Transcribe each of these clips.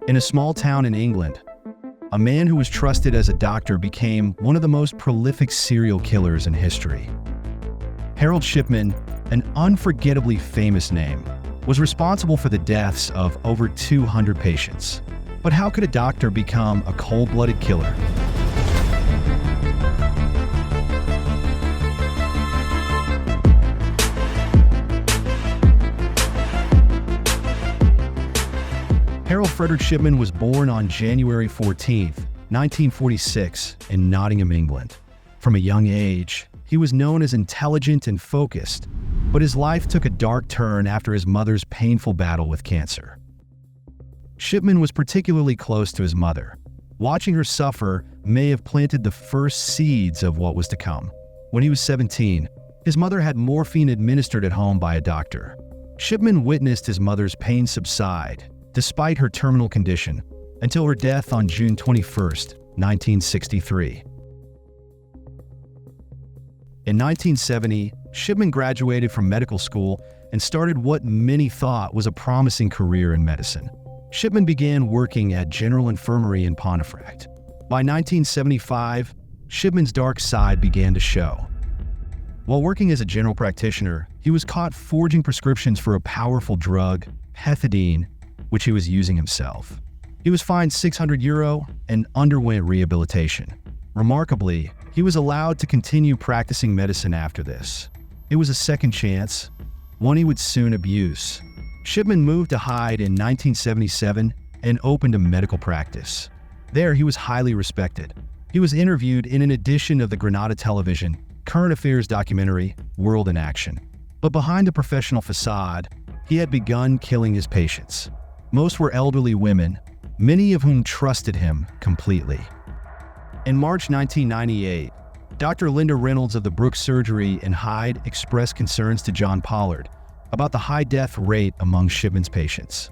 In a small town in England, a man who was trusted as a doctor became one of the most prolific serial killers in history. Harold Shipman, an unforgettably famous name, was responsible for the deaths of over 200 patients. But how could a doctor become a cold-blooded killer? Harold Frederick Shipman was born on January 14, 1946, in Nottingham, England. From a young age, he was known as intelligent and focused, but his life took a dark turn after his mother's painful battle with cancer. Shipman was particularly close to his mother. Watching her suffer may have planted the first seeds of what was to come. When he was 17, his mother had morphine administered at home by a doctor. Shipman witnessed his mother's pain subside, despite her terminal condition, until her death on June 21, 1963. In 1970, Shipman graduated from medical school and started what many thought was a promising career in medicine. Shipman began working at General Infirmary in Pontefract. By 1975, Shipman's dark side began to show. While working as a general practitioner, he was caught forging prescriptions for a powerful drug, pethidine, which he was using himself. He was fined €600 and underwent rehabilitation. Remarkably, he was allowed to continue practicing medicine after this. It was a second chance, one he would soon abuse. Shipman moved to Hyde in 1977 and opened a medical practice. There, he was highly respected. He was interviewed in an edition of the Granada Television current affairs documentary, World in Action. But behind the professional facade, he had begun killing his patients. Most were elderly women, many of whom trusted him completely. In March 1998, Dr. Linda Reynolds of the Brooks Surgery in Hyde expressed concerns to John Pollard about the high death rate among Shipman's patients.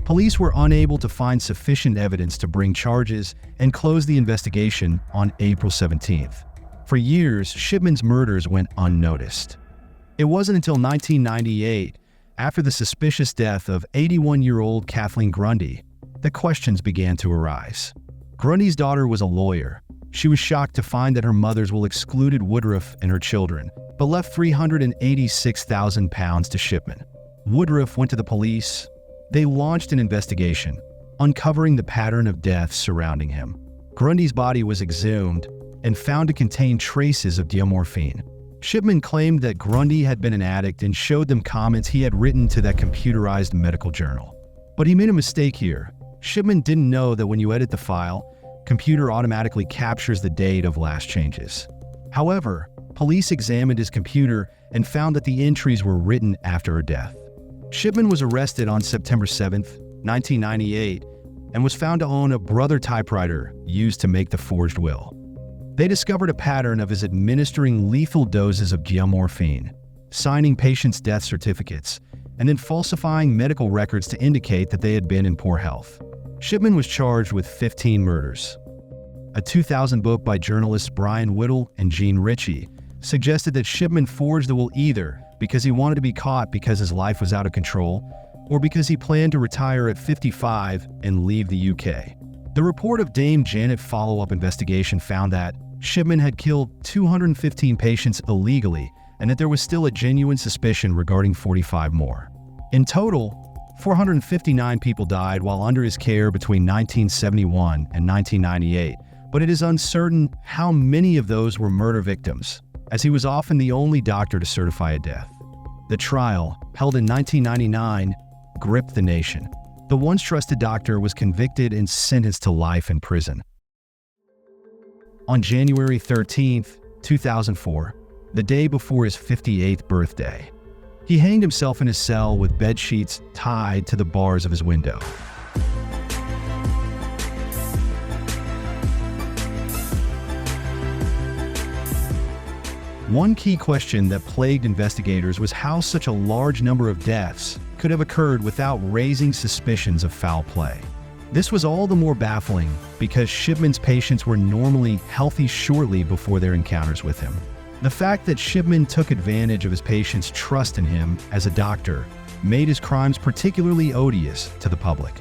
Police were unable to find sufficient evidence to bring charges and close the investigation on April 17th. For years, Shipman's murders went unnoticed. It wasn't until 1998, after the suspicious death of 81-year-old Kathleen Grundy, that questions began to arise. Grundy's daughter was a lawyer. She was shocked to find that her mother's will excluded Woodruff and her children, but left £386,000 to Shipman. Woodruff went to the police. They launched an investigation, uncovering the pattern of deaths surrounding him. Grundy's body was exhumed and found to contain traces of diamorphine. Shipman claimed that Grundy had been an addict and showed them comments he had written to that computerized medical journal. But he made a mistake here. Shipman didn't know that when you edit the file, computer automatically captures the date of last changes. However, police examined his computer and found that the entries were written after her death. Shipman was arrested on September 7, 1998, and was found to own a Brother typewriter used to make the forged will. They discovered a pattern of his administering lethal doses of diamorphine, signing patients' death certificates, and then falsifying medical records to indicate that they had been in poor health. Shipman was charged with 15 murders. A 2000 book by journalists Brian Whittle and Gene Ritchie suggested that Shipman forged the will either because he wanted to be caught because his life was out of control, or because he planned to retire at 55 and leave the UK. The report of Dame Janet follow-up investigation found that Shipman had killed 215 patients illegally and that there was still a genuine suspicion regarding 45 more. In total, 459 people died while under his care between 1971 and 1998, but it is uncertain how many of those were murder victims, as he was often the only doctor to certify a death. The trial, held in 1999, gripped the nation. The once trusted doctor was convicted and sentenced to life in prison. On January 13, 2004, the day before his 58th birthday, he hanged himself in his cell with bed sheets tied to the bars of his window. One key question that plagued investigators was how such a large number of deaths could have occurred without raising suspicions of foul play. This was all the more baffling because Shipman's patients were normally healthy shortly before their encounters with him. The fact that Shipman took advantage of his patients' trust in him as a doctor made his crimes particularly odious to the public.